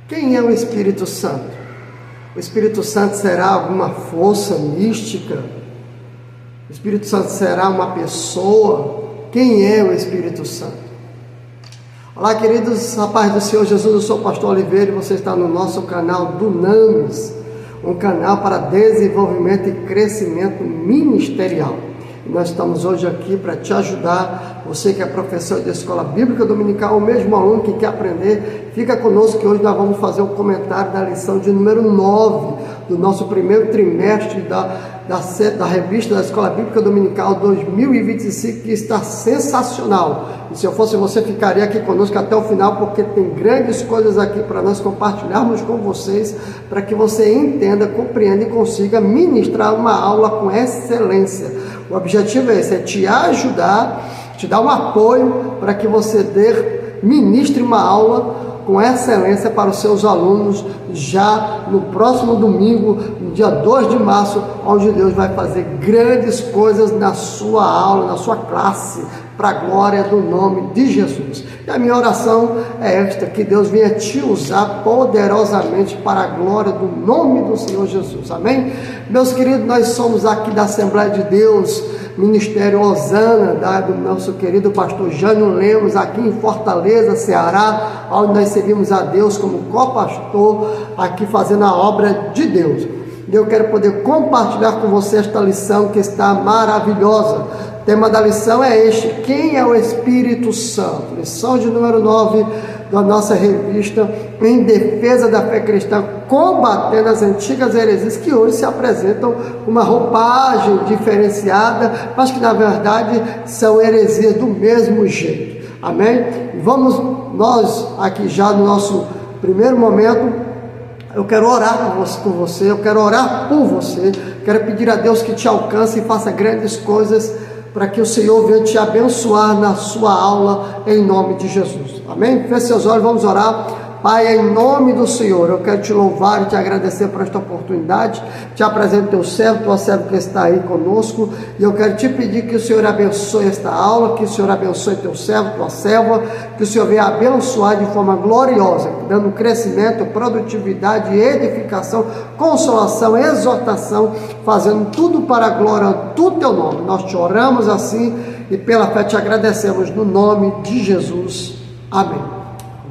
Quem é o Espírito Santo? O Espírito Santo será alguma força mística? O Espírito Santo será uma pessoa? Quem é o Espírito Santo? Olá, queridos, a paz do Senhor Jesus, eu sou o pastor Oliveira e você está no nosso canal Dunamis, um canal para desenvolvimento e crescimento ministerial. E nós estamos hoje aqui para te ajudar, você que é professor de escola bíblica dominical, ou mesmo aluno que quer aprender, fica conosco que hoje nós vamos fazer um comentário da lição de número 9 do nosso primeiro trimestre da revista da Escola Bíblica Dominical 2025, que está sensacional. E se eu fosse você, ficaria aqui conosco até o final, porque tem grandes coisas aqui para nós compartilharmos com vocês, para que você entenda, compreenda e consiga ministrar uma aula com excelência. O objetivo é esse, é te ajudar, te dar um apoio para que você ministre uma aula com excelência para os seus alunos já no próximo domingo, no dia 2 de março, onde Deus vai fazer grandes coisas na sua aula, na sua classe, para a glória do nome de Jesus. E a minha oração é esta, que Deus venha te usar poderosamente para a glória do nome do Senhor Jesus. Amém? Meus queridos, nós somos aqui da Assembleia de Deus, Ministério Osana, do nosso querido pastor Jânio Lemos, aqui em Fortaleza, Ceará, onde nós servimos a Deus como co-pastor, aqui fazendo a obra de Deus. E eu quero poder compartilhar com você esta lição que está maravilhosa. O tema da lição é este: quem é o Espírito Santo? Lição de número 9 da nossa revista, em defesa da fé cristã, combatendo as antigas heresias que hoje se apresentam com uma roupagem diferenciada, mas que na verdade são heresias do mesmo jeito. Amém? Vamos nós aqui já no nosso primeiro momento. Eu quero orar com você, eu quero orar por você, quero pedir a Deus que te alcance e faça grandes coisas para que o Senhor venha te abençoar na sua aula, em nome de Jesus. Amém? Feche seus olhos, vamos orar. Pai, em nome do Senhor, eu quero te louvar e te agradecer por esta oportunidade. Te apresento teu servo, tua serva que está aí conosco. E eu quero te pedir que o Senhor abençoe esta aula, que o Senhor abençoe teu servo, tua serva, que o Senhor venha abençoar de forma gloriosa, dando crescimento, produtividade, edificação, consolação, exortação, fazendo tudo para a glória do teu nome. Nós te oramos assim e pela fé te agradecemos no nome de Jesus. Amém.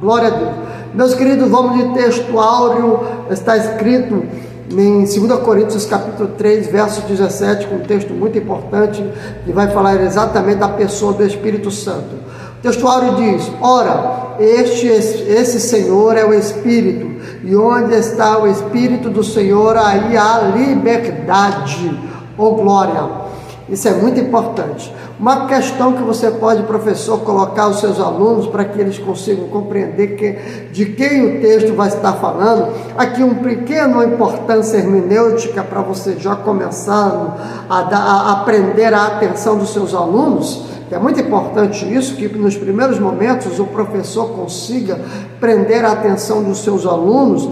Glória a Deus. Meus queridos, vamos de texto áureo, está escrito em 2 Coríntios capítulo 3, verso 17, com um texto muito importante, que vai falar exatamente da pessoa do Espírito Santo. O texto áureo diz: ora, esse Senhor é o Espírito, e onde está o Espírito do Senhor, aí há liberdade, ou glória. Isso é muito importante. Uma questão que você pode, professor, colocar aos seus alunos para que eles consigam compreender de quem o texto vai estar falando. Aqui uma pequena importância hermenêutica para você já começar a aprender a atenção dos seus alunos. É muito importante isso, que nos primeiros momentos o professor consiga prender a atenção dos seus alunos,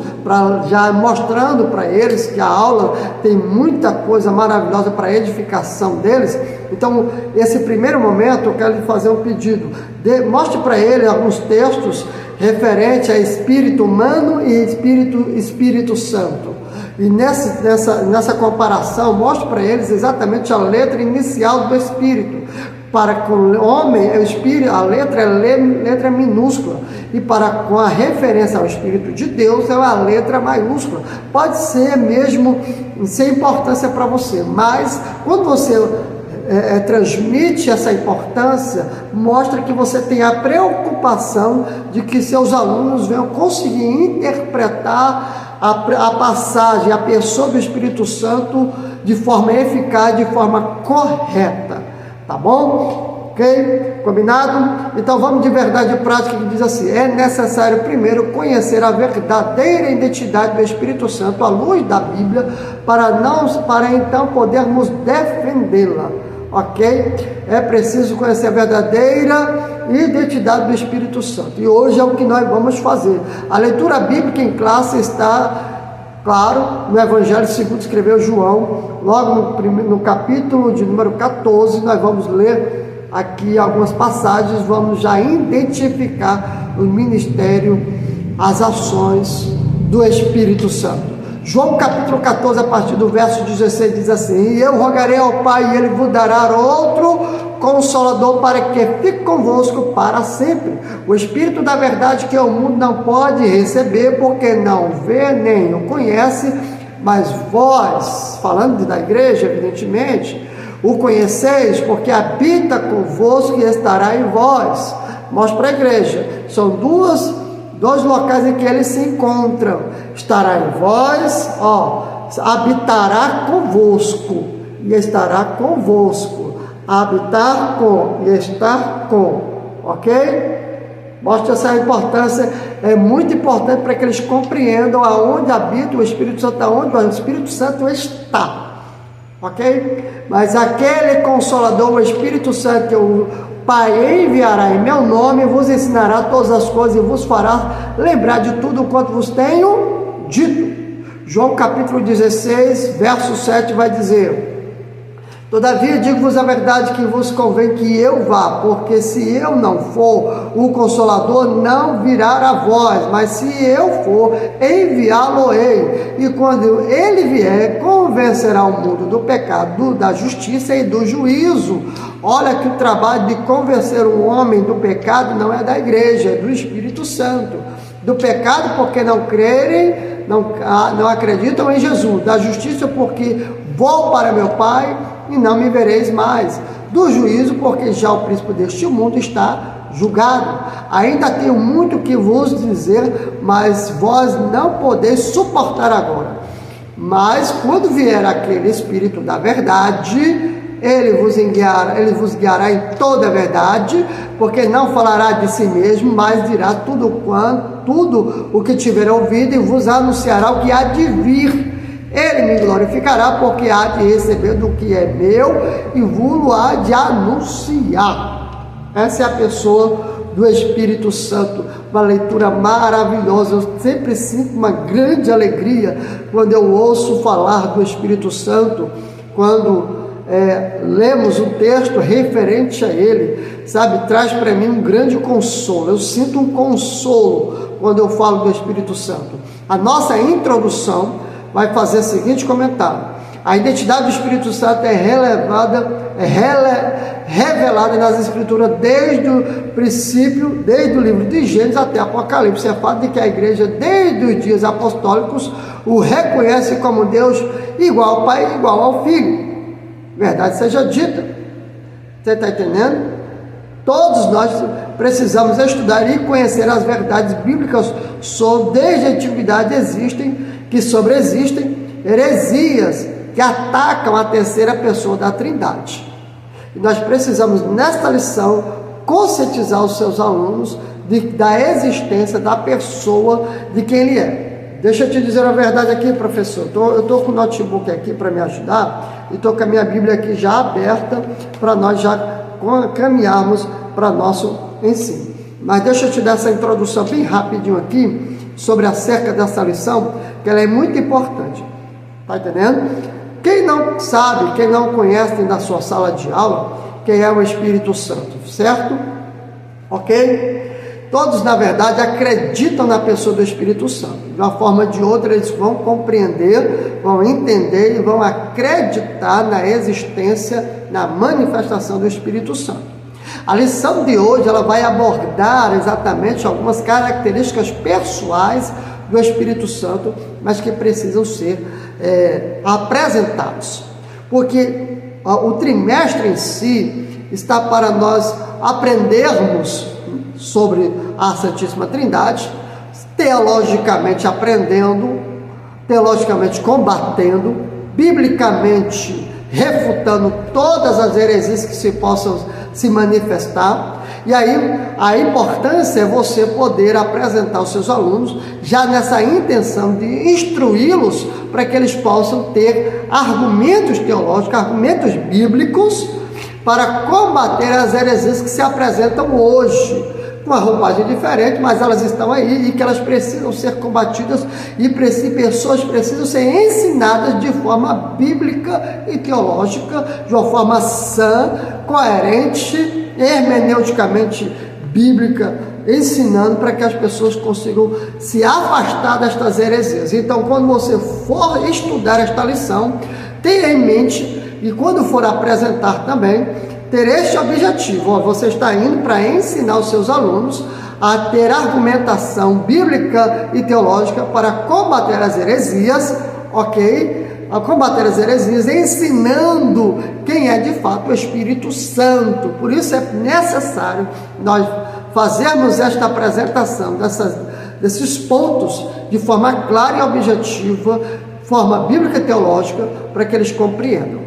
já mostrando para eles que a aula tem muita coisa maravilhosa para a edificação deles. Então, esse primeiro momento eu quero lhe fazer um pedido. Mostre para ele alguns textos referentes a espírito humano e Espírito Santo. E nessa comparação, mostre para eles exatamente a letra inicial do Espírito. Para com o homem, o Espírito, a letra é minúscula. E com a referência ao Espírito de Deus, é uma letra maiúscula. Pode ser mesmo sem importância para você, mas quando você transmite essa importância, mostra que você tem a preocupação de que seus alunos venham conseguir interpretar a passagem, a pessoa do Espírito Santo de forma eficaz, de forma correta. Tá bom? Ok? Combinado? Então vamos de verdade prática, que diz assim: é necessário primeiro conhecer a verdadeira identidade do Espírito Santo à luz da Bíblia, para então podermos defendê-la. Ok? É preciso conhecer a verdadeira identidade do Espírito Santo. E hoje é o que nós vamos fazer. A leitura bíblica em classe está, claro, no Evangelho segundo escreveu João, logo no capítulo de número 14, nós vamos ler aqui algumas passagens, vamos já identificar o ministério as ações do Espírito Santo. João capítulo 14, a partir do verso 16, diz assim: e eu rogarei ao Pai, e Ele vos dará outro Consolador, para que fique convosco para sempre. O Espírito da verdade, que o mundo não pode receber, porque não vê nem o conhece, mas vós, falando da igreja, evidentemente, o conheceis, porque habita convosco e estará em vós. Mostra para a igreja, são dois locais em que eles se encontram. Estará em vós, habitará convosco e estará convosco. Habitar com e estar com, ok? Mostra essa importância, é muito importante para que eles compreendam aonde habita o Espírito Santo, aonde o Espírito Santo está, ok? Mas aquele Consolador, o Espírito Santo, que o Pai enviará em meu nome, vos ensinará todas as coisas e vos fará lembrar de tudo quanto vos tenho dito. João capítulo 16, verso 7 vai dizer: todavia digo-vos a verdade, que vos convém que eu vá, porque se eu não for, o Consolador não virá a vós, mas se eu for, enviá-lo-ei. E quando ele vier, convencerá o mundo do pecado, da justiça e do juízo. Olha que o trabalho de convencer o homem do pecado não é da igreja, é do Espírito Santo. Do pecado, porque não crerem, não acreditam em Jesus. Da justiça, porque vou para meu Pai e não me vereis mais. Do juízo, porque já o príncipe deste mundo está julgado. Ainda tenho muito que vos dizer, mas vós não podeis suportar agora. Mas quando vier aquele Espírito da verdade, ele vos guiará em toda a verdade, porque não falará de si mesmo, mas dirá tudo o que tiver ouvido, e vos anunciará o que há de vir. Ele me glorificará, porque há de receber do que é meu e vos há de anunciar. Essa é a pessoa do Espírito Santo, uma leitura maravilhosa. Eu sempre sinto uma grande alegria quando eu ouço falar do Espírito Santo, quando lemos um texto referente a ele, sabe, traz para mim um grande consolo. Eu sinto um consolo quando eu falo do Espírito Santo. A nossa introdução vai fazer o seguinte comentário: a identidade do Espírito Santo é revelada nas Escrituras desde o princípio, desde o livro de Gênesis até Apocalipse. É fato de que a igreja, desde os dias apostólicos, o reconhece como Deus igual ao Pai, igual ao Filho. Verdade seja dita. Você está entendendo? Todos nós precisamos estudar e conhecer as verdades bíblicas desde a antiguidade que sobreexistem heresias que atacam a terceira pessoa da Trindade. E nós precisamos, nesta lição, conscientizar os seus alunos da existência da pessoa de quem ele é. Deixa eu te dizer a verdade aqui, professor. Eu estou com o notebook aqui para me ajudar e estou com a minha Bíblia aqui já aberta para nós já caminharmos para nosso ensino. Mas deixa eu te dar essa introdução bem rapidinho aqui sobre acerca dessa lição, que ela é muito importante. Está entendendo? Quem não sabe, quem não conhece na sua sala de aula, quem é o Espírito Santo, certo? Ok? Todos, na verdade, acreditam na pessoa do Espírito Santo. De uma forma ou de outra, eles vão compreender, vão entender e vão acreditar na existência, na manifestação do Espírito Santo. A lição de hoje, ela vai abordar exatamente algumas características pessoais do Espírito Santo, mas que precisam ser apresentados. Porque o trimestre em si está para nós aprendermos sobre a Santíssima Trindade, teologicamente aprendendo, teologicamente combatendo, biblicamente refutando todas as heresias que se possam se manifestar. E aí a importância é você poder apresentar aos seus alunos já nessa intenção de instruí-los para que eles possam ter argumentos teológicos, argumentos bíblicos para combater as heresias que se apresentam hoje, com uma roupagem diferente, mas elas estão aí e que elas precisam ser combatidas e pessoas precisam ser ensinadas de forma bíblica e teológica, de uma forma sã, coerente, hermeneuticamente bíblica, ensinando para que as pessoas consigam se afastar destas heresias. Então, quando você for estudar esta lição, tenha em mente, e quando for apresentar também, ter este objetivo. Você está indo para ensinar os seus alunos a ter argumentação bíblica e teológica para combater as heresias, ok? A combater as heresias, ensinando quem é de fato o Espírito Santo. Por isso é necessário nós fazermos esta apresentação desses pontos de forma clara e objetiva, forma bíblica e teológica, para que eles compreendam.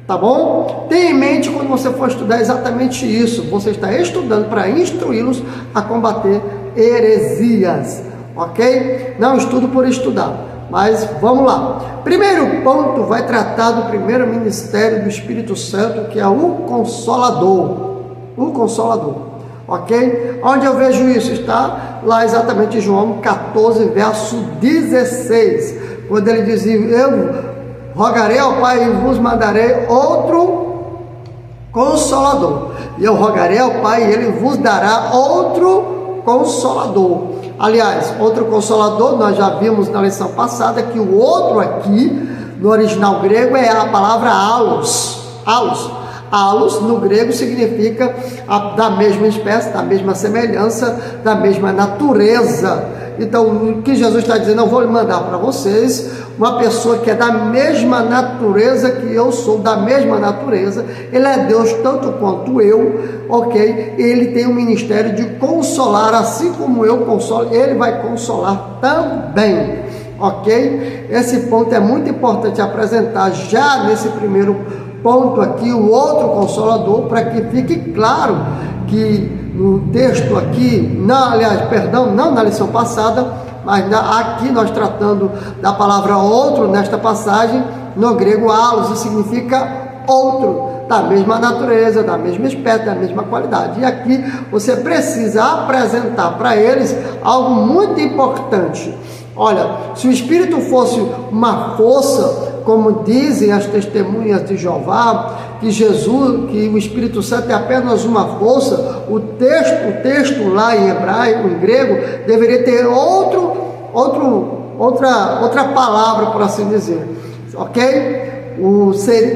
Tá bom? Tenha em mente quando você for estudar exatamente isso. Você está estudando para instruí-los a combater heresias, ok? Não estudo por estudar, mas vamos lá. Primeiro ponto vai tratar do primeiro ministério do Espírito Santo, que é o Consolador. O Consolador, ok? Onde eu vejo isso? Está lá exatamente em João 14, verso 16, quando ele dizia: eu rogarei ao Pai e vos mandarei outro Consolador. E eu rogarei ao Pai e Ele vos dará outro Consolador. Aliás, outro Consolador, nós já vimos na lição passada que o outro aqui, no original grego, é a palavra allos. Allos. Allos, no grego, significa da mesma espécie, da mesma semelhança, da mesma natureza. Então, o que Jesus está dizendo, eu vou lhe mandar para vocês uma pessoa que é da mesma natureza que eu sou, da mesma natureza. Ele é Deus tanto quanto eu, ok? Ele tem um ministério de consolar, assim como eu consolo, ele vai consolar também, ok? Esse ponto é muito importante apresentar já nesse primeiro ponto aqui, o outro Consolador, para que fique claro que no texto aqui, não na lição passada, mas aqui nós tratando da palavra outro, nesta passagem, no grego allos, isso significa outro, da mesma natureza, da mesma espécie, da mesma qualidade. E aqui você precisa apresentar para eles algo muito importante. Olha, se o Espírito fosse uma força, como dizem as testemunhas de Jeová, que o Espírito Santo é apenas uma força, o texto lá em hebraico, em grego, deveria ter outra palavra, por assim dizer, ok?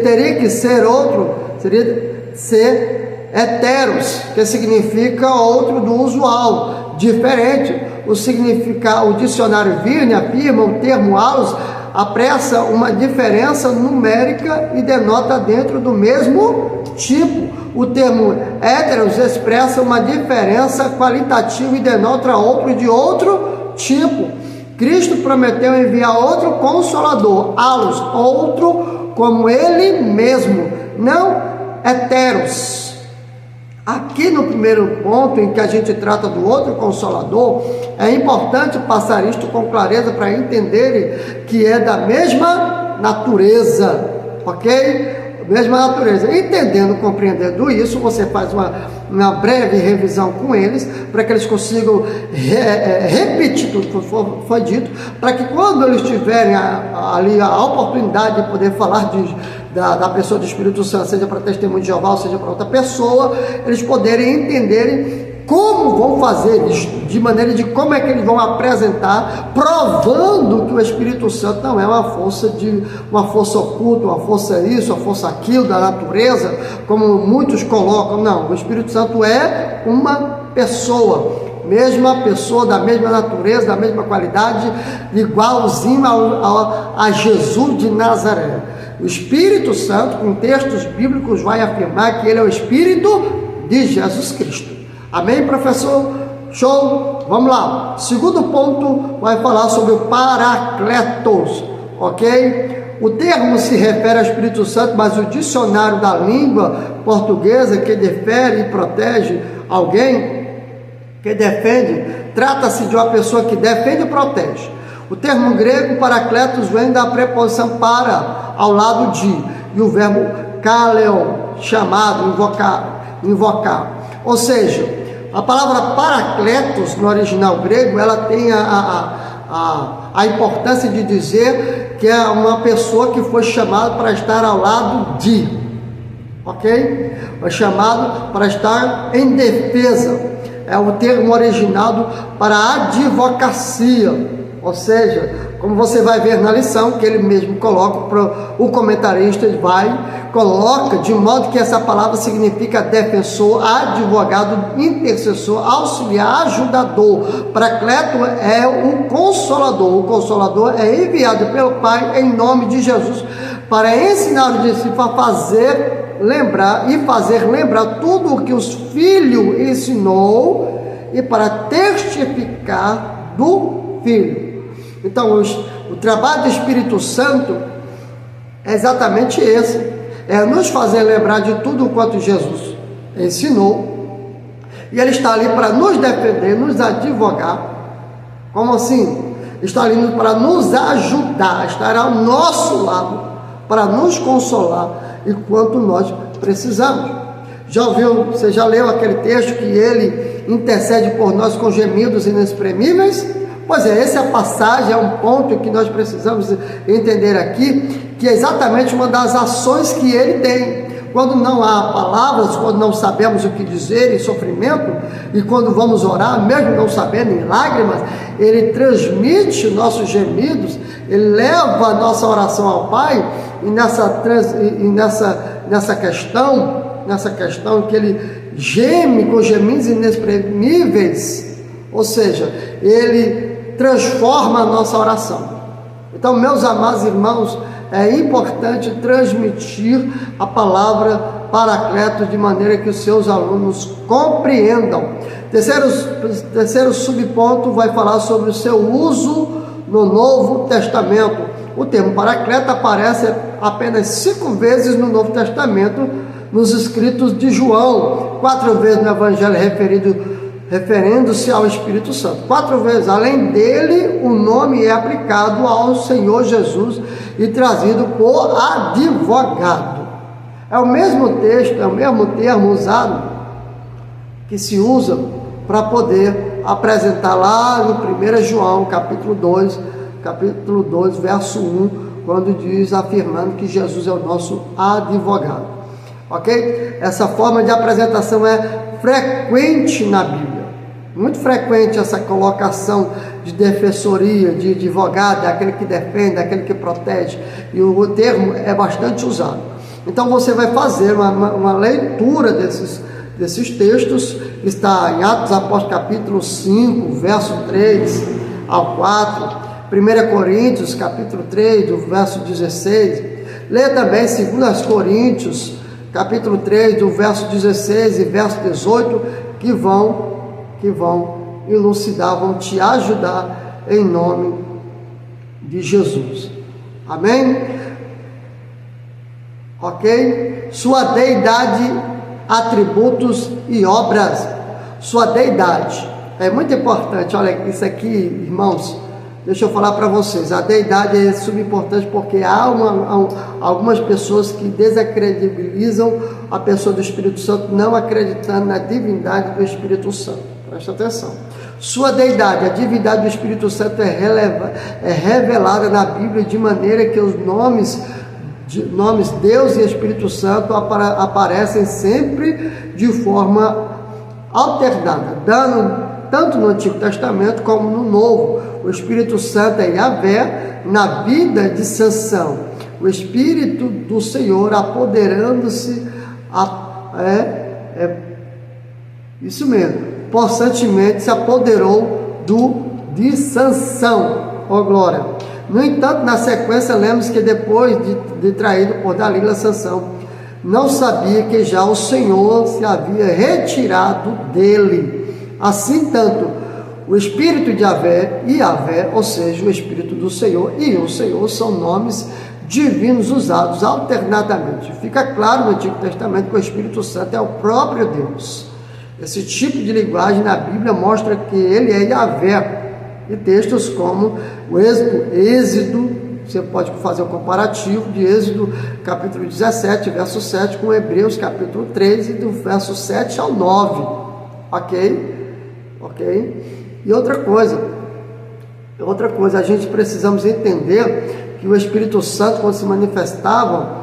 Teria que ser outro, seria ser heteros, que significa outro do usual, diferente. O dicionário Verne afirma o termo allos apressa uma diferença numérica e denota dentro do mesmo tipo. O termo héteros expressa uma diferença qualitativa e denota outro de outro tipo. Cristo prometeu enviar outro Consolador, allos, outro como ele mesmo, não heteros. Aqui no primeiro ponto, em que a gente trata do outro Consolador, é importante passar isto com clareza para entenderem que é da mesma natureza, ok? Mesma natureza. Entendendo, compreendendo isso, você faz uma breve revisão com eles, para que eles consigam repetir tudo que foi dito, para que quando eles tiverem ali a oportunidade de poder falar da pessoa do Espírito Santo, seja para testemunho de Jeová, ou seja para outra pessoa, eles poderem entenderem como vão fazer isso, de maneira de como é que eles vão apresentar, provando que o Espírito Santo não é uma força oculta, uma força isso, uma força aquilo da natureza, como muitos colocam. Não, o Espírito Santo é uma pessoa, mesma pessoa, da mesma natureza, da mesma qualidade, igualzinho a Jesus de Nazaré. O Espírito Santo, com textos bíblicos, vai afirmar que ele é o Espírito de Jesus Cristo. Amém, professor? Show? Vamos lá. Segundo ponto vai falar sobre o Paracletos, ok? O termo se refere ao Espírito Santo, mas o dicionário da língua portuguesa, que defere e protege alguém, que defende, trata-se de uma pessoa que defende e protege. O termo grego Paracletos vem da preposição para, ao lado de, e o verbo kaleon, chamado, invocar. Ou seja, a palavra Paracletos, no original grego, ela tem a importância de dizer que é uma pessoa que foi chamada para estar ao lado de, ok? Foi chamado para estar em defesa. é o termo originado para advocacia, ou seja, como você vai ver na lição, que ele mesmo coloca, o comentarista coloca de modo que essa palavra significa defensor, advogado, intercessor, auxiliar, ajudador. Paracleto é o Consolador é enviado pelo Pai em nome de Jesus para ensinar os discípulos a fazer lembrar tudo o que os filhos ensinou e para testificar do Filho. Então, o trabalho do Espírito Santo é exatamente esse, é nos fazer lembrar de tudo quanto Jesus ensinou, e Ele está ali para nos defender, nos advogar. Como assim? Está ali para nos ajudar, estará ao nosso lado, para nos consolar enquanto nós precisamos. Você já leu aquele texto que Ele intercede por nós com gemidos inexprimíveis? Pois é, essa passagem é um ponto que nós precisamos entender aqui, que é exatamente uma das ações que Ele tem. Quando não há palavras, quando não sabemos o que dizer em sofrimento, e quando vamos orar, mesmo não sabendo, em lágrimas, Ele transmite nossos gemidos, Ele leva a nossa oração ao Pai, e nessa questão que Ele geme com gemidos inexprimíveis, ou seja, Ele transforma a nossa oração. Então, meus amados irmãos, é importante transmitir a palavra Paracleto de maneira que os seus alunos compreendam. Terceiro subponto vai falar sobre o seu uso no Novo Testamento. O termo Paracleto aparece apenas 5 vezes no Novo Testamento, nos escritos de João, 4 vezes no Evangelho referindo-se ao Espírito Santo. 4 vezes, além dele, o nome é aplicado ao Senhor Jesus e trazido por advogado. É o mesmo texto, é o mesmo termo usado, que se usa para poder apresentar lá no 1 João, capítulo 2, verso 1, quando diz, afirmando que Jesus é o nosso advogado. Ok? Essa forma de apresentação é frequente na Bíblia. Muito frequente essa colocação de defensoria, de advogado, aquele que defende, aquele que protege, e o termo é bastante usado. Então você vai fazer uma leitura desses textos, está em Atos Apóstolos capítulo 5, verso 3 ao 4, 1 Coríntios capítulo 3, do verso 16, lê também 2 Coríntios capítulo 3, do verso 16 e verso 18, que vão elucidar, vão te ajudar em nome de Jesus. Amém? Ok? Sua deidade, atributos e obras. Sua deidade. É muito importante, olha isso aqui, irmãos. Deixa eu falar para vocês, a deidade é subimportante porque há algumas pessoas que desacredibilizam a pessoa do Espírito Santo, não acreditando na divindade do Espírito Santo. Presta atenção. Sua deidade, a divindade do Espírito Santo é revelada na Bíblia de maneira que os nomes Deus e Espírito Santo aparecem sempre de forma alternada, dando tanto no Antigo Testamento como no Novo. O Espírito Santo é Yahvé na vida de Sansão. O Espírito do Senhor apoderando-se, isso mesmo, possantemente se apoderou de Sansão. Oh glória! No entanto, na sequência, lemos que depois de traído por Dalila, Sansão não sabia que já o Senhor se havia retirado dele. Assim, tanto o Espírito de Yahvé, ou seja, o Espírito do Senhor e o Senhor, são nomes divinos usados alternadamente. Fica claro no Antigo Testamento que o Espírito Santo é o próprio Deus. Esse tipo de linguagem na Bíblia mostra que ele é Yahvé. E textos como o Êxodo, você pode fazer um comparativo de Êxodo capítulo 17, verso 7, com Hebreus capítulo 13, do verso 7 ao 9. Ok? E outra coisa, a gente precisamos entender que o Espírito Santo, quando se manifestava,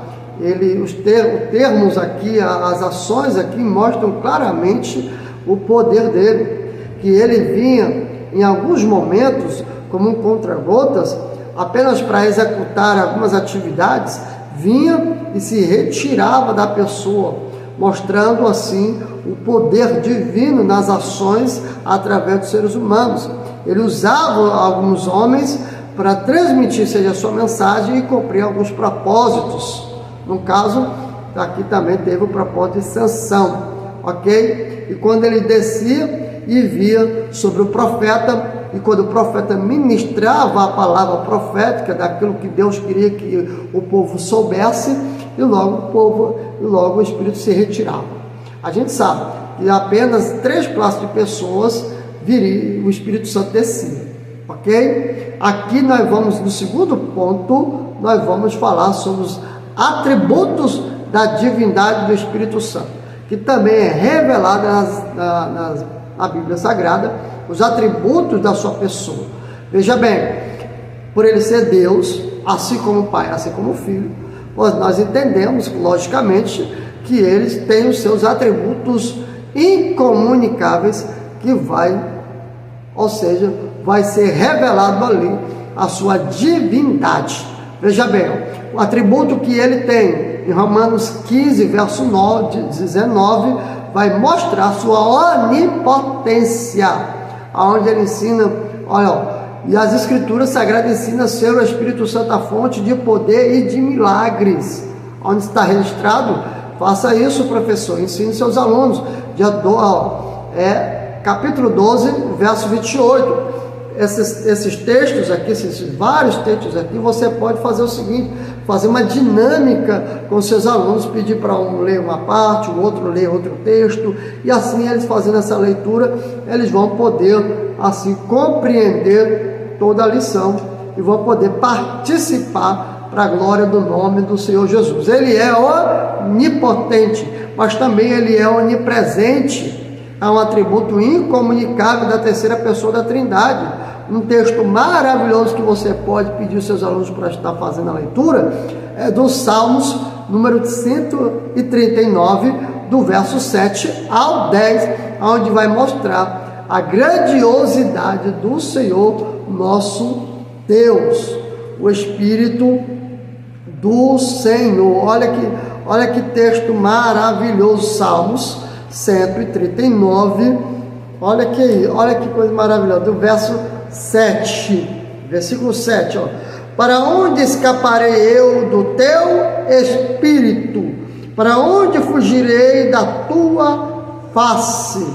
os termos aqui, as ações aqui mostram claramente o poder dele. que ele vinha em alguns momentos como um contra-gotas, apenas para executar algumas atividades, vinha e se retirava da pessoa, mostrando assim o poder divino nas ações através dos seres humanos. Ele usava alguns homens para transmitir, seja a sua mensagem, e cumprir alguns propósitos. No caso, aqui também teve o propósito de Sansão, ok? E quando ele descia e via sobre o profeta, e quando o profeta ministrava a palavra profética daquilo que Deus queria que o povo soubesse, e logo o Espírito se retirava. A gente sabe que apenas 3 classes de pessoas viria, o Espírito Santo descia, ok? Aqui nós vamos, no segundo ponto, nós vamos falar sobre os atributos da divindade do Espírito Santo, que também é revelada na Bíblia Sagrada, os atributos da sua pessoa. Veja bem, por ele ser Deus, assim como o Pai, assim como o Filho, nós entendemos, logicamente, que eles têm os seus atributos incomunicáveis, que vai ser revelado ali a sua divindade. Veja bem, o atributo que ele tem em Romanos 15, verso 19, vai mostrar a sua onipotência, aonde ele ensina, e as Escrituras Sagradas ensinam ser o Espírito Santo a fonte de poder e de milagres. Onde está registrado, faça isso, professor, ensine seus alunos. Capítulo 12, verso 28. Esses textos aqui, esses vários textos aqui, você pode fazer o seguinte, fazer uma dinâmica com seus alunos, pedir para um ler uma parte, o outro ler outro texto, e assim eles fazendo essa leitura, eles vão poder assim compreender toda a lição e vão poder participar para a glória do nome do Senhor Jesus. Ele é onipotente, mas também ele é onipresente. É um atributo incomunicável da terceira pessoa da Trindade. Um texto maravilhoso que você pode pedir aos seus alunos para estar fazendo a leitura é do Salmos, número 139, do verso 7 ao 10, onde vai mostrar a grandiosidade do Senhor nosso Deus, o Espírito do Senhor. Olha que texto maravilhoso, Salmos 139, olha que coisa maravilhosa, do verso 7, versículo 7, para onde escaparei eu do teu Espírito? Para onde fugirei da tua face?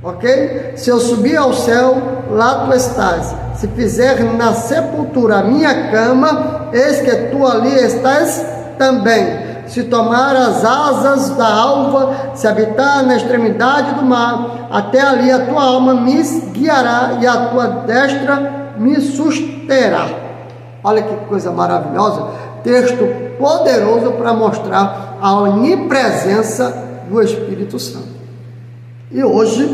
Ok? Se eu subir ao céu, lá tu estás. Se fizer na sepultura a minha cama, eis que tu ali estás também. Se tomar as asas da alva, se habitar na extremidade do mar, até ali a tua alma me guiará e a tua destra me susterá. Olha que coisa maravilhosa, texto poderoso para mostrar a onipresença do Espírito Santo. E hoje,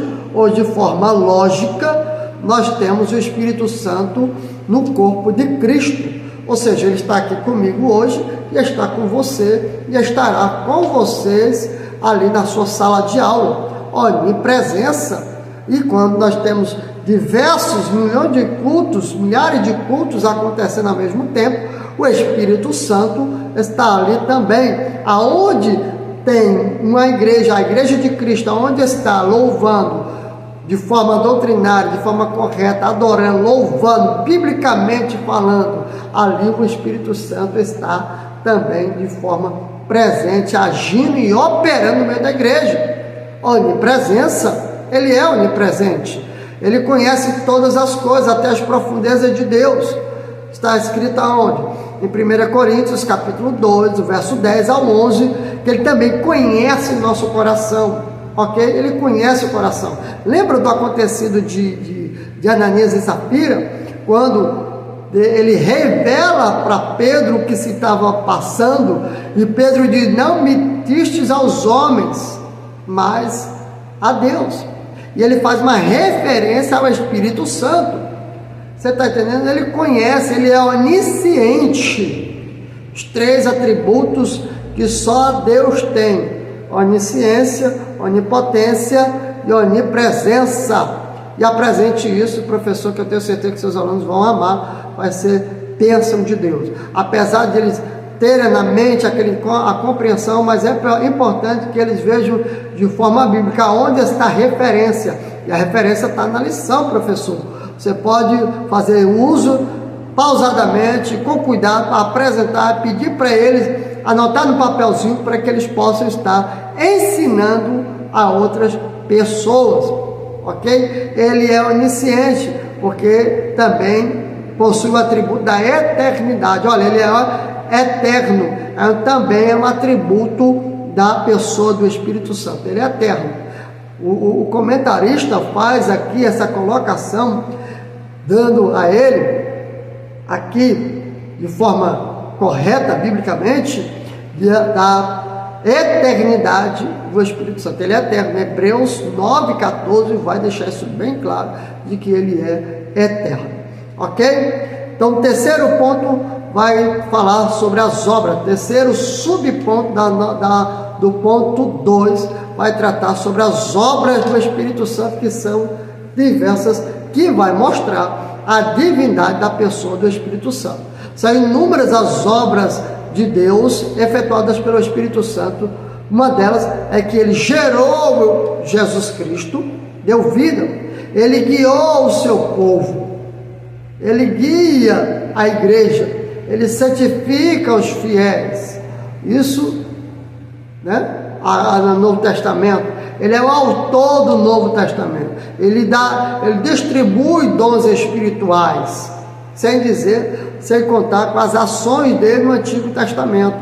de forma lógica, nós temos o Espírito Santo no corpo de Cristo. Ou seja, ele está aqui comigo hoje, e está com você, e estará com vocês ali na sua sala de aula. Onipresença. E quando nós temos diversos milhares de cultos acontecendo ao mesmo tempo, o Espírito Santo está ali também. Aonde tem uma igreja, a igreja de Cristo, onde está louvando de forma doutrinária, de forma correta, adorando, louvando, biblicamente falando, ali o Espírito Santo está também de forma presente, agindo e operando no meio da igreja. Onipresença, ele é onipresente, ele conhece todas as coisas, até as profundezas de Deus. Está escrito aonde? Em 1 Coríntios, capítulo 2, verso 10 ao 11, que ele também conhece nosso coração, ok? Ele conhece o coração. Lembra do acontecido de Ananias e Safira, quando ele revela para Pedro o que se estava passando, e Pedro diz: não mentistes aos homens, mas a Deus. E ele faz uma referência ao Espírito Santo. Você está entendendo? Ele conhece, ele é onisciente. Os 3 atributos que só Deus tem: onisciência, onipotência e onipresença. E apresente isso, professor, que eu tenho certeza que seus alunos vão amar, vai ser bênção de Deus. Apesar de eles terem na mente a compreensão, mas é importante que eles vejam de forma bíblica onde está a referência. E a referência está na lição, professor. Você pode fazer uso pausadamente, com cuidado, para apresentar, pedir para eles, anotar no papelzinho, para que eles possam estar ensinando a outras pessoas, ok? Ele é onisciente, porque também possui o atributo da eternidade. Olha, ele é eterno, também é um atributo da pessoa do Espírito Santo, ele é eterno. O comentarista faz aqui essa colocação, dando a ele, aqui, de forma correta, biblicamente, da eternidade do Espírito Santo. Ele é eterno. Hebreus 9,14 vai deixar isso bem claro, de que ele é eterno. Ok? Então, o terceiro ponto vai falar sobre as obras. Terceiro subponto do ponto 2 vai tratar sobre as obras do Espírito Santo, que são diversas, que vai mostrar a divindade da pessoa do Espírito Santo. São inúmeras as obras de Deus efetuadas pelo Espírito Santo. Uma delas é que ele gerou Jesus Cristo, deu vida, ele guiou o seu povo, ele guia a igreja, ele santifica os fiéis. Isso, no Novo Testamento. Ele é o autor do Novo Testamento. Ele distribui dons espirituais, sem contar com as ações dele no Antigo Testamento.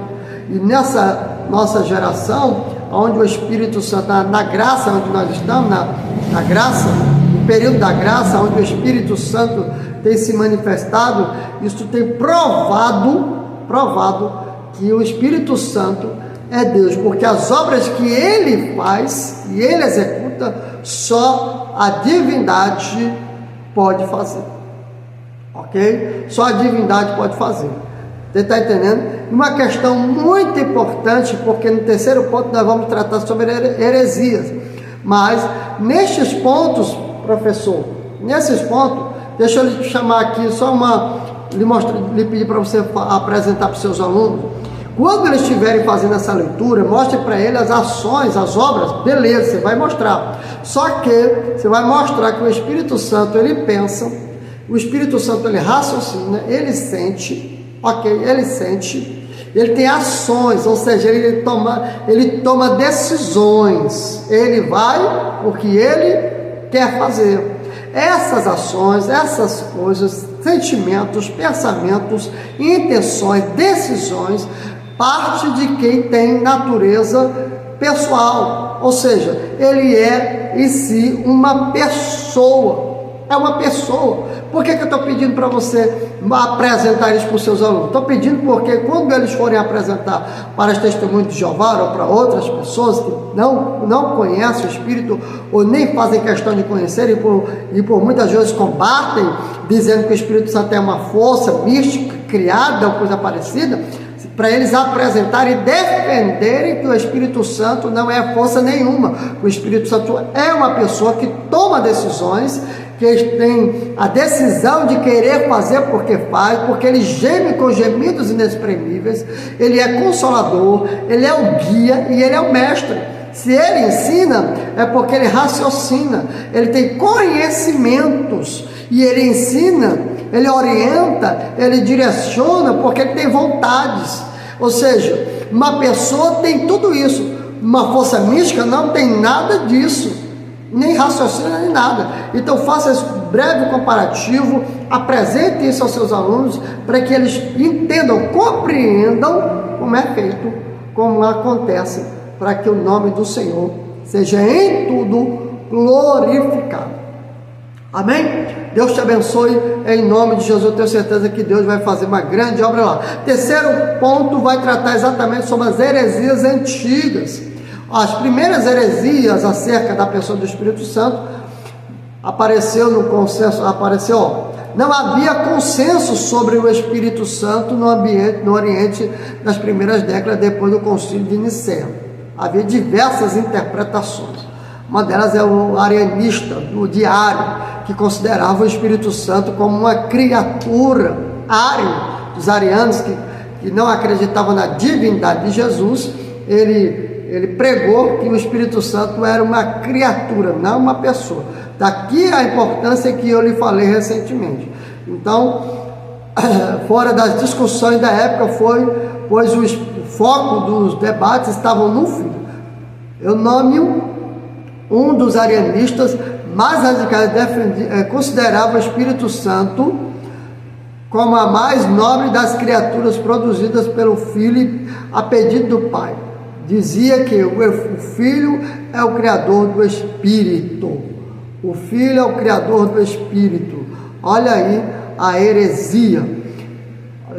E nessa nossa geração, onde o Espírito Santo, na graça onde nós estamos, na graça, no período da graça, onde o Espírito Santo tem se manifestado, isso tem provado que o Espírito Santo é Deus, porque as obras que ele faz e ele executa, só a divindade pode fazer, ok? Só a divindade pode fazer. Você está entendendo? Uma questão muito importante, porque no terceiro ponto nós vamos tratar sobre heresias, mas nestes pontos, professor, deixa eu lhe chamar aqui lhe pedir para você apresentar para os seus alunos. Quando eles estiverem fazendo essa leitura, mostre para eles as ações, as obras, beleza, você vai mostrar. Só que você vai mostrar que o Espírito Santo, ele pensa, o Espírito Santo, ele raciocina, ele sente, ok? Ele sente, ele tem ações, ou seja, ele toma decisões, ele vai porque ele quer fazer. Essas ações, essas coisas, sentimentos, pensamentos, intenções, decisões, parte de quem tem natureza pessoal, ou seja, ele é em si uma pessoa, é uma pessoa. Por que eu estou pedindo para você apresentar isso para os seus alunos? Estou pedindo porque quando eles forem apresentar para as testemunhas de Jeová ou para outras pessoas que não conhecem o Espírito ou nem fazem questão de conhecer e por muitas vezes combatem, dizendo que o Espírito Santo é uma força mística criada ou coisa parecida, para eles apresentarem e defenderem que o Espírito Santo não é força nenhuma. O Espírito Santo é uma pessoa que toma decisões, que tem a decisão de querer fazer porque faz, porque ele geme com gemidos inexprimíveis, ele é consolador, ele é o guia e ele é o mestre. Se ele ensina, é porque ele raciocina, ele tem conhecimentos, e ele ensina, ele orienta, ele direciona, porque ele tem vontades. Ou seja, uma pessoa tem tudo isso, uma força mística não tem nada disso, nem raciocínio, nem nada. Então faça esse breve comparativo, apresente isso aos seus alunos, para que eles entendam, compreendam como é feito, como acontece, para que o nome do Senhor seja em tudo glorificado. Amém? Deus te abençoe em nome de Jesus. Eu tenho certeza que Deus vai fazer uma grande obra lá. Terceiro ponto vai tratar exatamente sobre as heresias antigas. As primeiras heresias acerca da pessoa do Espírito Santo apareceu no consenso, não havia consenso sobre o Espírito Santo no Oriente nas primeiras décadas depois do Concílio de Nicéia. Havia diversas interpretações. Uma delas é o arianista, do Diário, que considerava o Espírito Santo como uma criatura. Ário, dos arianos que não acreditavam na divindade de Jesus, ele pregou que o Espírito Santo era uma criatura, não uma pessoa. Daqui a importância que eu lhe falei recentemente. Então, fora das discussões da época pois o foco dos debates estavam no Filho. Eu nome um dos arianistas mais radicais considerava o Espírito Santo como a mais nobre das criaturas produzidas pelo Filho a pedido do Pai. Dizia que o Filho é o Criador do Espírito. O Filho é o Criador do Espírito. Olha aí a heresia.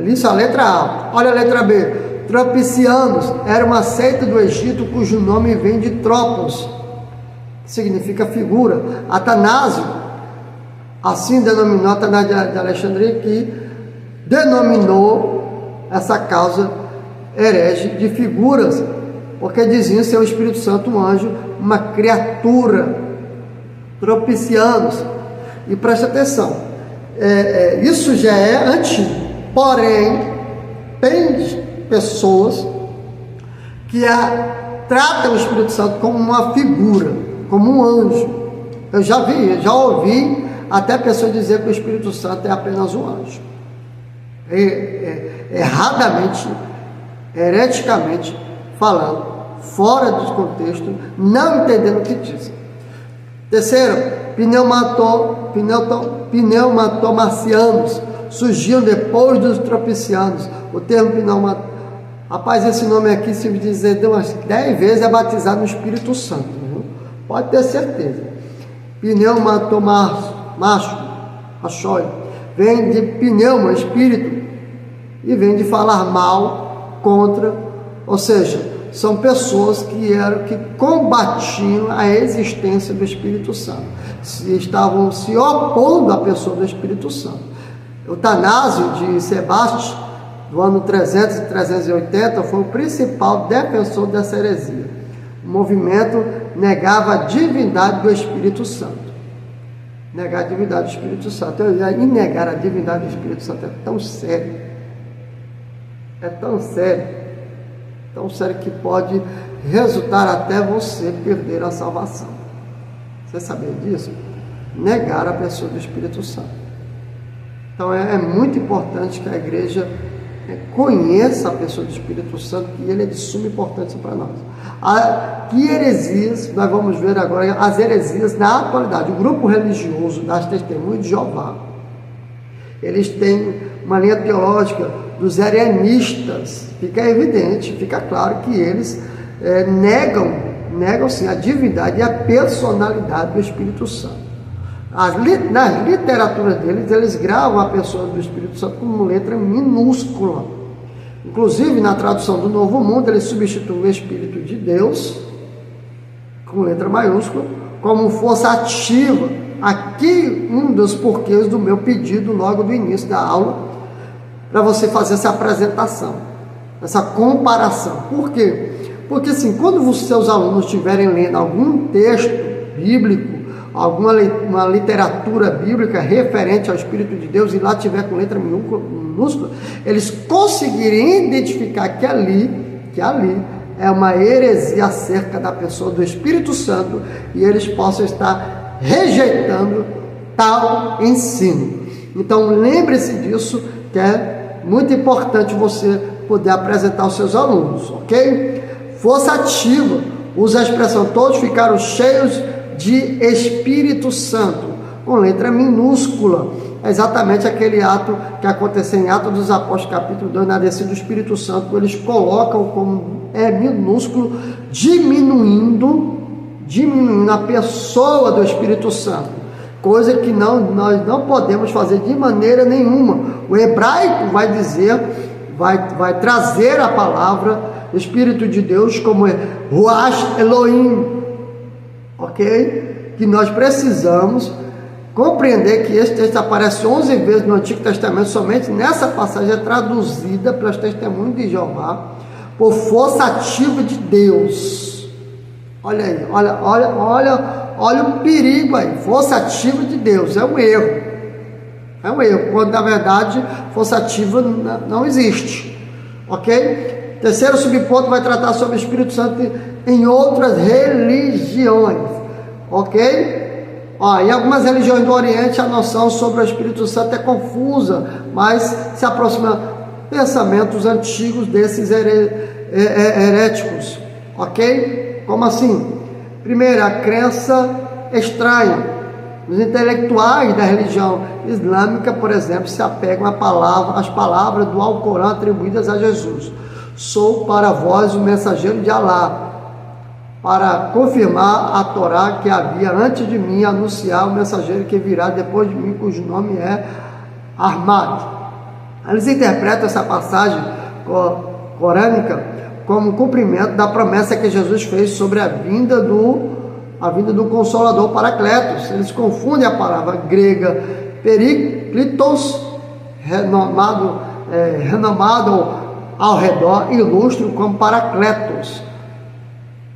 Isso é a letra A. Olha a letra B. Tropicianos era uma seita do Egito cujo nome vem de tropos, que significa figura. Atanásio, assim denominou Atanásio de Alexandria, que denominou essa causa herege de figuras, porque diziam ser o Espírito Santo um anjo, uma criatura. Tropicianos. E preste atenção, isso já é antigo, porém tem pessoas que tratam o Espírito Santo como uma figura, como um anjo. Eu já ouvi até pessoas dizer que o Espírito Santo é apenas um anjo. Erradamente, hereticamente falando, fora do contexto, não entendendo o que diz. Terceiro, pneumatomacianos surgiam depois dos tropicianos. O termo rapaz, esse nome aqui, se me dizer umas 10 vezes, é batizado no Espírito Santo, viu? Pode ter certeza. Pneumatomacho, vem de pneuma, espírito, e vem de falar mal, contra, ou seja, são pessoas que combatiam a existência do Espírito Santo, estavam se opondo à pessoa do Espírito Santo. Eutanásio de Sebaste, do ano 300 e 380, foi o principal defensor dessa heresia. O movimento negava a divindade do Espírito Santo. Negar a divindade do Espírito Santo, e negar a divindade do Espírito Santo é tão sério, tão sério que pode resultar até você perder a salvação. Você sabia disso? Negar a pessoa do Espírito Santo. Então é muito importante que a igreja conheça a pessoa do Espírito Santo, que ele é de suma importância para nós. Que heresias, nós vamos ver agora as heresias na atualidade. O grupo religioso das Testemunhas de Jeová, eles têm uma linha teológica dos arianistas. Fica evidente, fica claro que eles negam sim a divindade e a personalidade do Espírito Santo. Na literatura deles, eles gravam a pessoa do Espírito Santo com letra minúscula. Inclusive, na tradução do Novo Mundo, eles substituem o Espírito de Deus, com letra maiúscula, como força ativa. Aqui, um dos porquês do meu pedido logo do início da aula, para você fazer essa apresentação, essa comparação. Por quê? Porque assim, quando os seus alunos estiverem lendo algum texto bíblico, uma literatura bíblica referente ao Espírito de Deus, e lá tiver com letra minúscula, eles conseguirem identificar que ali é uma heresia acerca da pessoa do Espírito Santo, e eles possam estar rejeitando tal ensino. Então lembre-se disso, que é muito importante você poder apresentar aos seus alunos, ok? Força ativa, usa a expressão todos ficaram cheios de Espírito Santo, com letra minúscula. É exatamente aquele ato que aconteceu em Atos dos Apóstolos, capítulo 2, na descida do Espírito Santo, eles colocam como minúsculo, diminuindo a pessoa do Espírito Santo, coisa que nós não podemos fazer de maneira nenhuma. O hebraico vai dizer, vai trazer a palavra Espírito de Deus como Ruach Elohim, ok? Que nós precisamos compreender que esse texto aparece 11 vezes no Antigo Testamento, somente nessa passagem é traduzida pelas Testemunhas de Jeová por força ativa de Deus. Olha aí, olha o perigo aí. Força ativa de Deus é um erro. É um erro, quando na verdade força ativa não existe. Ok? Terceiro subponto vai tratar sobre o Espírito Santo em outras religiões. Ok? Em algumas religiões do Oriente a noção sobre o Espírito Santo é confusa, mas se aproxima pensamentos antigos desses heréticos. Ok? Como assim? Primeiro, a crença estranha. Os intelectuais da religião islâmica, por exemplo, se apegam às palavras do Alcorão atribuídas a Jesus. Sou para vós o mensageiro de Alá, para confirmar a Torá que havia antes de mim, anunciar o mensageiro que virá depois de mim, cujo nome é Ahmad. Eles interpretam essa passagem corânica como cumprimento da promessa que Jesus fez sobre a vinda do Consolador Paracletos. Eles confundem a palavra grega periklitos, renomado ao redor, ilustre, como Paracletos.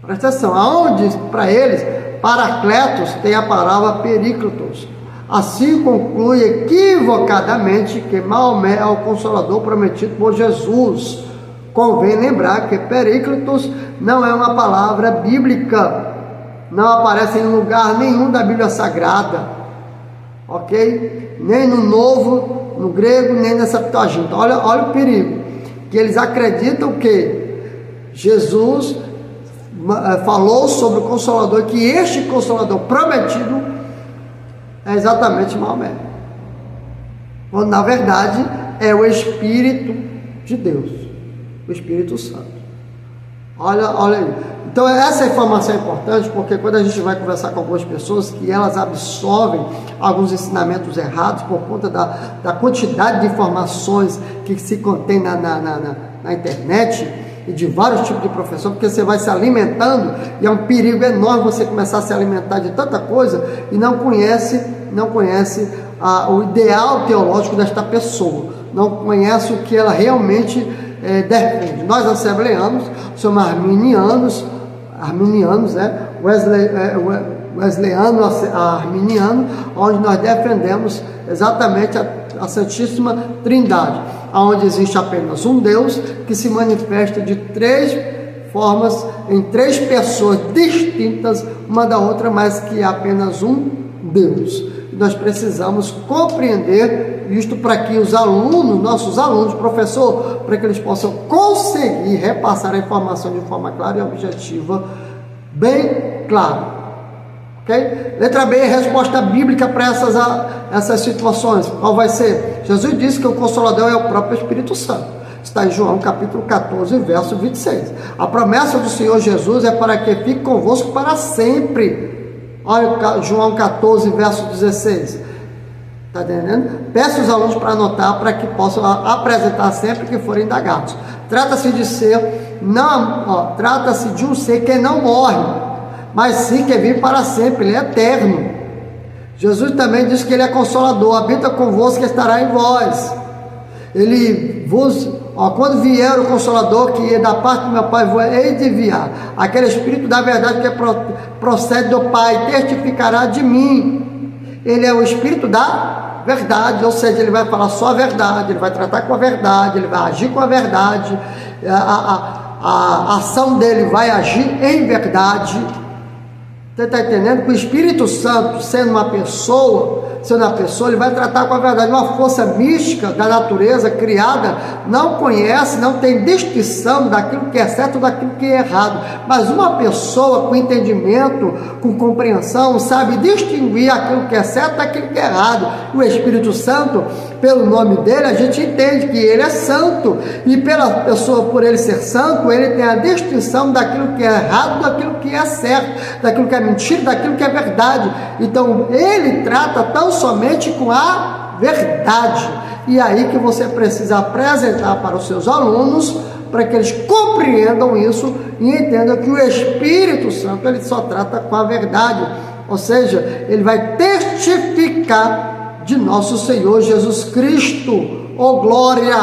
Presta atenção, aonde para eles Paracletos tem a palavra periklitos. Assim conclui equivocadamente que Maomé é o Consolador prometido por Jesus. Convém lembrar que periklitos não é uma palavra bíblica, não aparece em lugar nenhum da Bíblia Sagrada, ok? Nem no Novo, no grego, nem na Septuaginta. Olha o perigo, que eles acreditam que Jesus falou sobre o Consolador, que este Consolador prometido é exatamente Maomé, quando na verdade é o Espírito de Deus, o Espírito Santo. Olha aí. Então essa informação é importante, porque quando a gente vai conversar com algumas pessoas que elas absorvem alguns ensinamentos errados por conta da quantidade de informações que se contém na internet e de vários tipos de professor, porque você vai se alimentando e é um perigo enorme você começar a se alimentar de tanta coisa e não conhece o ideal teológico desta pessoa, não conhece o que ela realmente defende. Nós assembleanos somos arminianos, wesleyano, arminiano, onde nós defendemos exatamente a Santíssima Trindade, onde existe apenas um Deus que se manifesta de três formas, em três pessoas distintas uma da outra, mas que é apenas um Deus. Nós precisamos compreender isto para que os alunos, nossos alunos, professor, para que eles possam conseguir repassar a informação de forma clara e objetiva, bem clara. Ok? Letra B, resposta bíblica para essas situações. Qual vai ser? Jesus disse que o Consolador é o próprio Espírito Santo. Está em João capítulo 14, verso 26. A promessa do Senhor Jesus é para que fique convosco para sempre. Olha João 14, verso 16. Está entendendo? Peço aos alunos para anotar, para que possam apresentar sempre que forem indagados. Trata-se de um ser que não morre, mas sim que vive para sempre, ele é eterno. Jesus também diz que ele é consolador, habita convosco e estará em vós. Ele vos, quando vier o Consolador, que é da parte do meu Pai, vou hei de enviar, aquele Espírito da verdade que procede do Pai, testificará de mim. Ele é o Espírito da verdade, ou seja, ele vai falar só a verdade, ele vai tratar com a verdade, ele vai agir com a verdade, a ação dele vai agir em verdade. Você está entendendo? Que o Espírito Santo, sendo uma pessoa, ele vai tratar com a verdade. Uma força mística da natureza criada não conhece, não tem distinção daquilo que é certo daquilo que é errado. Mas uma pessoa com entendimento, com compreensão, sabe distinguir aquilo que é certo daquilo que é errado. O Espírito Santo, pelo nome dele, a gente entende que ele é santo. E pela pessoa, por ele ser santo, ele tem a distinção daquilo que é errado, daquilo que é certo, daquilo que é mentira, daquilo que é verdade. Então, ele trata tão somente com a verdade. E aí que você precisa apresentar para os seus alunos, para que eles compreendam isso e entendam que o Espírito Santo, ele só trata com a verdade. Ou seja, ele vai testificar de nosso Senhor Jesus Cristo. Oh glória!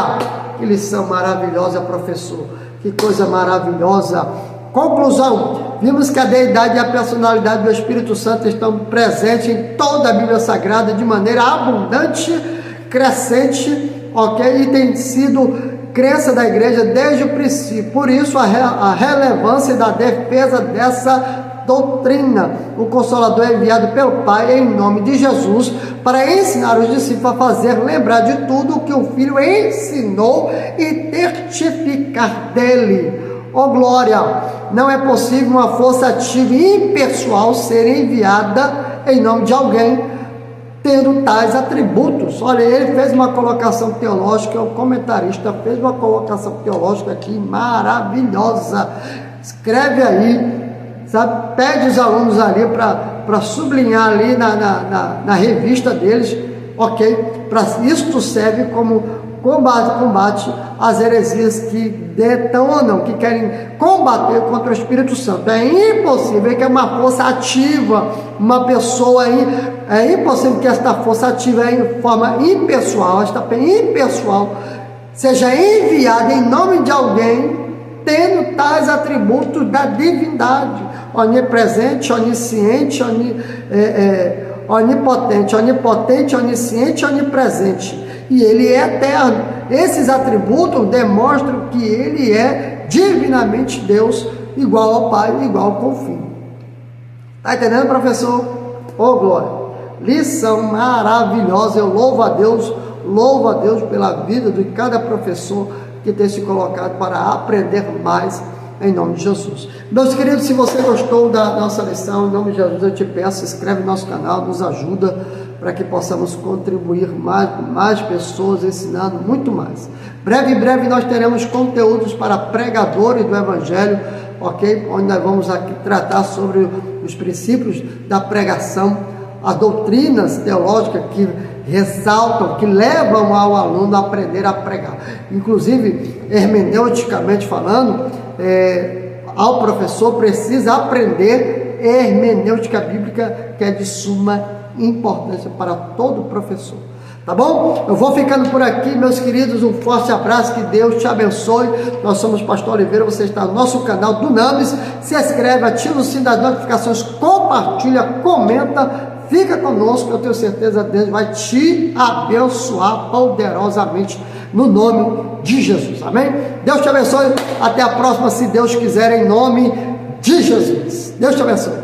Que lição maravilhosa, professor. Que coisa maravilhosa! Conclusão, vimos que a deidade e a personalidade do Espírito Santo estão presentes em toda a Bíblia Sagrada de maneira abundante, crescente, ok? E tem sido crença da igreja desde o princípio. Por isso a relevância da defesa dessa doutrina. O Consolador é enviado pelo Pai em nome de Jesus para ensinar os discípulos a fazer lembrar de tudo o que o Filho ensinou e testificar dele. Oh glória! Não é possível uma força ativa e impessoal ser enviada em nome de alguém tendo tais atributos. Olha, ele fez uma colocação teológica, o comentarista fez uma colocação teológica aqui maravilhosa. Escreve aí, sabe? Pede os alunos ali para sublinhar ali na revista deles, ok? Para isto serve como combate às heresias que detonam, que querem combater contra o Espírito Santo. É impossível que uma força ativa, uma pessoa aí, é impossível que esta força ativa em forma impessoal, seja enviada em nome de alguém tendo tais atributos da divindade, onipresente, onisciente, onipotente, onisciente, onipresente. E ele é eterno. Esses atributos demonstram que ele é divinamente Deus, igual ao Pai, igual com o Filho. Está entendendo, professor? Oh, glória! Lição maravilhosa. Eu louvo a Deus pela vida de cada professor que tem se colocado para aprender mais em nome de Jesus. Meus queridos, se você gostou da nossa lição, em nome de Jesus eu te peço, se inscreve no nosso canal, nos ajuda para que possamos contribuir mais pessoas, ensinando muito mais. Em breve nós teremos conteúdos para pregadores do Evangelho, ok? Onde nós vamos aqui tratar sobre os princípios da pregação, as doutrinas teológicas que ressaltam, que levam ao aluno a aprender a pregar. Inclusive, hermeneuticamente falando, ao professor precisa aprender hermenêutica bíblica, que é de suma importância para todo professor. Tá bom? Eu vou ficando por aqui, meus queridos. Um forte abraço, que Deus te abençoe. Nós somos Pastor Oliveira, você está no nosso canal do Dunamis. Se inscreve, ativa o sino das notificações, compartilha, comenta, fica conosco. Eu tenho certeza que Deus vai te abençoar poderosamente no nome de Jesus. Amém? Deus te abençoe. Até a próxima, se Deus quiser, em nome de Jesus. Deus te abençoe.